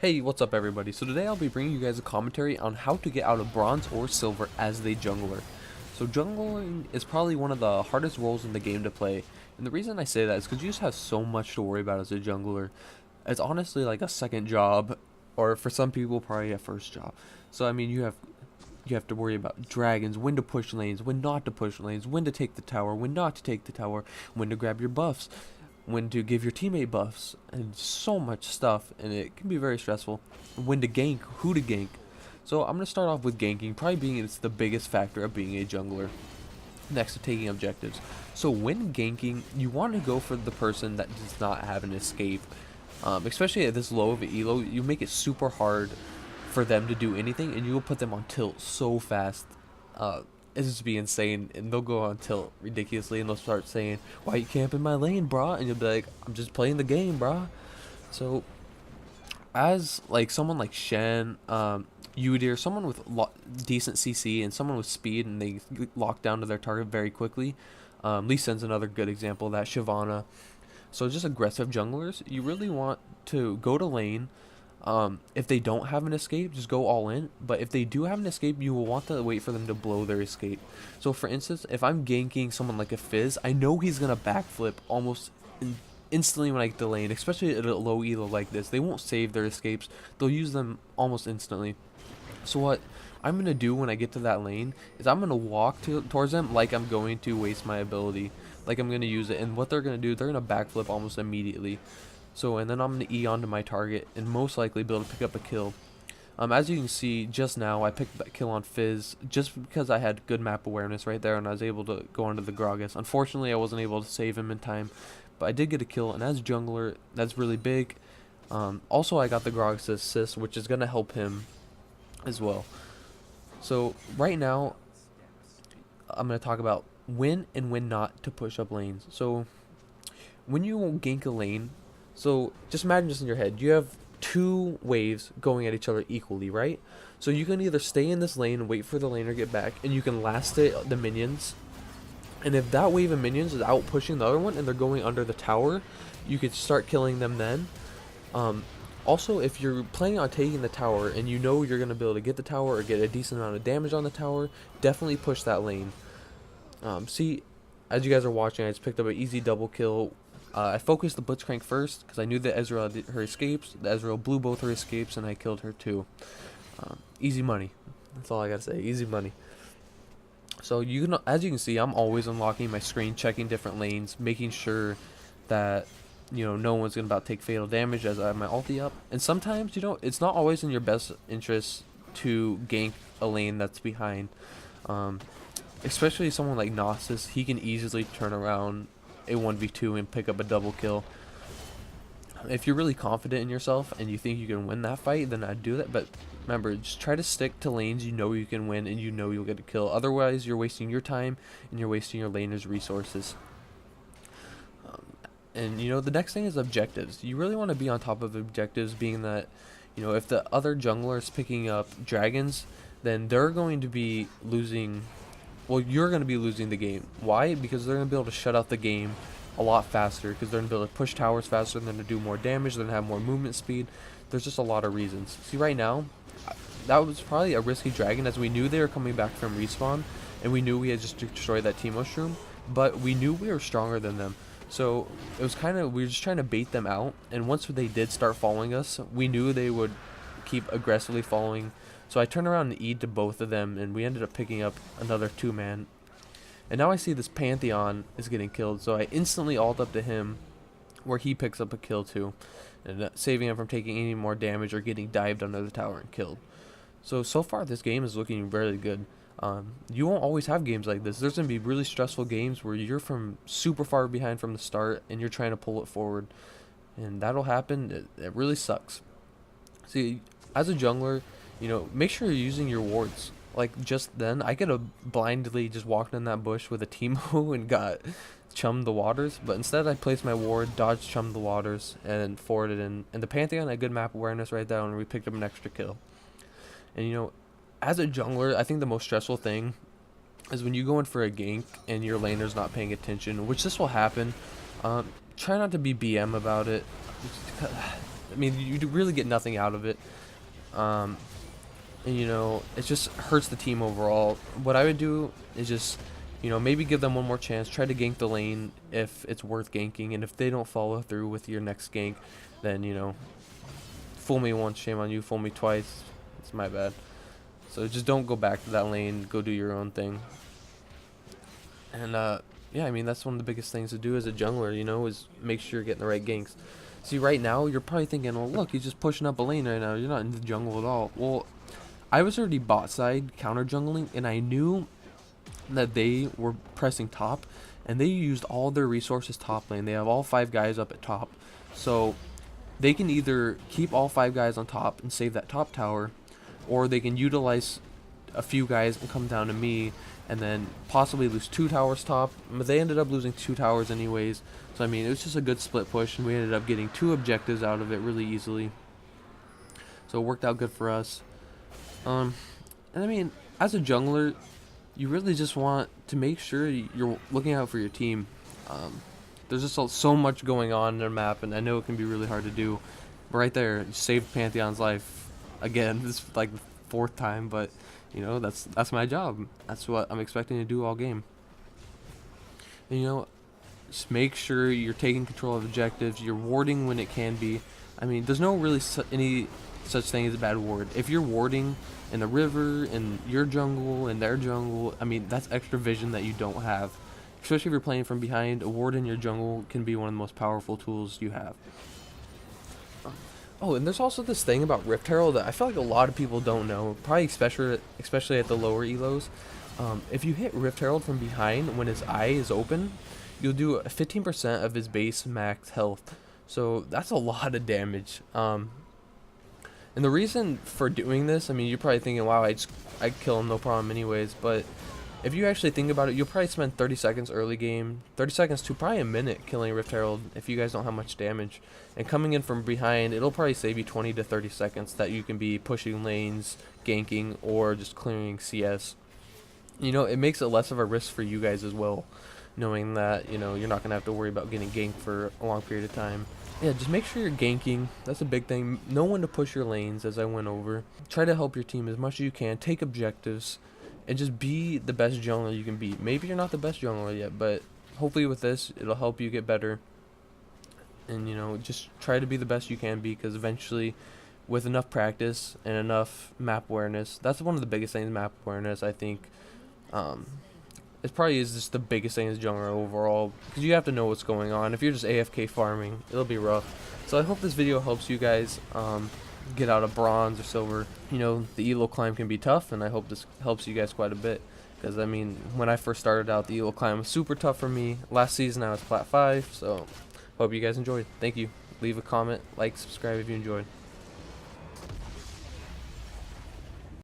Hey, what's up everybody? So today I'll be bringing you guys a commentary on how to get out of bronze or silver as a jungler. So jungling is probably one of the hardest roles in the game to play, and the reason I say that is because you just have so much to worry about as a jungler. It's honestly like a second job, or for some people probably a first job. So I mean you have to worry about dragons, when to push lanes, when not to push lanes, when to take the tower, when not to take the tower, when to grab your buffs, when to give your teammate buffs, and so much stuff, and it can be very stressful. When to gank, who to gank. So I'm going to start off with ganking, probably being it's the biggest factor of being a jungler, next to taking objectives. So when ganking, you want to go for the person that does not have an escape. Especially at this low of an elo, you make it super hard for them to do anything, and you will put them on tilt so fast. It's just be insane, and they'll go on tilt ridiculously, and they'll start saying, "Why you camping my lane, brah?" And you'll be like, "I'm just playing the game, brah." So, as like someone like Shen, Udyr, someone with decent CC and someone with speed, and they lock down to their target very quickly. Lee Sin's another good example of that. Shyvana. So just aggressive junglers, you really want to go to lane. If they don't have an escape, just go all in. But if they do have an escape, you will want to wait for them to blow their escape. So for instance, if I'm ganking someone like a Fizz, I know he's going to backflip almost instantly when I get the lane, especially at a low elo like this. They won't save their escapes. They'll use them almost instantly. So what I'm going to do when I get to that lane is I'm going to walk towards them like I'm going to waste my ability. Like I'm going to use it. And what they're going to do, they're going to backflip almost immediately. So, and then I'm going to E onto my target and most likely be able to pick up a kill. As you can see, just now I picked that kill on Fizz just because I had good map awareness right there and I was able to go onto the Gragas. Unfortunately, I wasn't able to save him in time, but I did get a kill, and as jungler, that's really big. Also, I got the Gragas assist, which is going to help him as well. So, right now, I'm going to talk about when and when not to push up lanes. So, when you gank a lane, so just imagine this in your head. You have two waves going at each other equally, right? So you can either stay in this lane and wait for the laner to get back, and you can last it the minions. And if that wave of minions is out pushing the other one and they're going under the tower, you could start killing them then. Also, if you're planning on taking the tower and you know you're going to be able to get the tower or get a decent amount of damage on the tower, definitely push that lane. See, as you guys are watching, I just picked up an easy double kill. I focused the Blitzcrank first because I knew that Ezreal did her escapes. The Ezreal blew both her escapes, and I killed her too. Easy money. That's all I gotta say. Easy money. So you can, as you can see, I'm always unlocking my screen, checking different lanes, making sure that no one's gonna about take fatal damage as I have my ulti up. And sometimes it's not always in your best interest to gank a lane that's behind. Especially someone like Gnosis, he can easily turn around a 1v2 and pick up a double kill. If you're really confident in yourself and you think you can win that fight, then I'd do that. But remember, just try to stick to lanes you know you can win and you know you'll get a kill. Otherwise, you're wasting your time and you're wasting your laner's resources. And the next thing is objectives. You really want to be on top of objectives, being that if the other jungler is picking up dragons, then they're going to be losing. Well, you're going to be losing the game. Why? Because they're going to be able to shut out the game a lot faster, because they're going to be able to push towers faster, they're going to do more damage, they're going to have more movement speed. There's just a lot of reasons. See, right now, that was probably a risky dragon, as we knew they were coming back from respawn, and we knew we had just destroyed that Teemo Shroom, but we knew we were stronger than them. So it was we were just trying to bait them out, and once they did start following us, we knew they would keep aggressively following. So I turned around and E'd to both of them, and we ended up picking up another 2-man. And now I see this Pantheon is getting killed, so I instantly ult up to him, where he picks up a kill too, and saving him from taking any more damage or getting dived under the tower and killed. So far this game is looking really good. You won't always have games like this. There's going to be really stressful games where you're from super far behind from the start, and you're trying to pull it forward. And that'll happen. It really sucks. See, as a jungler, make sure you're using your wards. Like just then, I could have blindly just walked in that bush with a Teemo and got chummed the waters, but instead I placed my ward, dodged, chummed the waters, and forwarded in. And the Pantheon had good map awareness right there, and we picked up an extra kill. And as a jungler, I think the most stressful thing is when you go in for a gank and your laner's not paying attention, which this will happen. Try not to be BM about it. I mean, you really get nothing out of it. Um, and you know, it just hurts the team overall. What I would do is just, you know, maybe give them one more chance, try to gank the lane if it's worth ganking, and if they don't follow through with your next gank, then, you know, fool me once, shame on you, fool me twice, it's my bad. So just don't go back to that lane, go do your own thing. And yeah, I mean, that's one of the biggest things to do as a jungler, you know, is make sure you're getting the right ganks. See, right now, you're probably thinking, well, look, he's just pushing up a lane right now, you're not in the jungle at all. Well, I was already bot side counter jungling, and I knew that they were pressing top, and they used all their resources top lane. They have all 5 guys up at top, so they can either keep all 5 guys on top and save that top tower, or they can utilize a few guys and come down to me and then possibly lose 2 towers top. But they ended up losing 2 towers anyways, so I mean, it was just a good split push, and we ended up getting 2 objectives out of it really easily, so it worked out good for us. And I mean, as a jungler, you really just want to make sure you're looking out for your team. There's just so much going on in their map, and I know it can be really hard to do. But right there, you saved Pantheon's life again. This is like the 4th time, but you know, that's my job. That's what I'm expecting to do all game. And you know, just make sure you're taking control of objectives. You're warding when it can be. I mean, there's no really any such thing as a bad ward. If you're warding in the river, in your jungle, in their jungle, I mean, that's extra vision that you don't have. Especially if you're playing from behind, a ward in your jungle can be one of the most powerful tools you have. Oh, and there's also this thing about Rift Herald that I feel like a lot of people don't know, probably especially at the lower elos. If you hit Rift Herald from behind when his eye is open, you'll do 15% of his base max health. So that's a lot of damage. And the reason for doing this, I mean, you're probably thinking, wow, I'd kill him no problem anyways, but if you actually think about it, you'll probably spend 30 seconds early game, 30 seconds to probably a minute killing Rift Herald if you guys don't have much damage. And coming in from behind, it'll probably save you 20 to 30 seconds that you can be pushing lanes, ganking, or just clearing CS. You know, it makes it less of a risk for you guys as well, knowing that, you know, you're not going to have to worry about getting ganked for a long period of time. Yeah, just make sure you're ganking. That's a big thing. Know when to push your lanes, as I went over. Try to help your team as much as you can. Take objectives. And just be the best jungler you can be. Maybe you're not the best jungler yet, but hopefully with this, it'll help you get better. And, you know, just try to be the best you can be, because eventually, with enough practice and enough map awareness, that's one of the biggest things, map awareness, I think. It probably is just the biggest thing as jungler overall, because you have to know what's going on. If you're just AFK farming, it'll be rough. So I hope this video helps you guys get out of bronze or silver. You know, the elo climb can be tough, and I hope this helps you guys quite a bit, because I mean, when I first started out, the elo climb was super tough for me. Last season I was plat 5, so hope you guys enjoyed. Thank you. Leave a comment, like, subscribe if you enjoyed.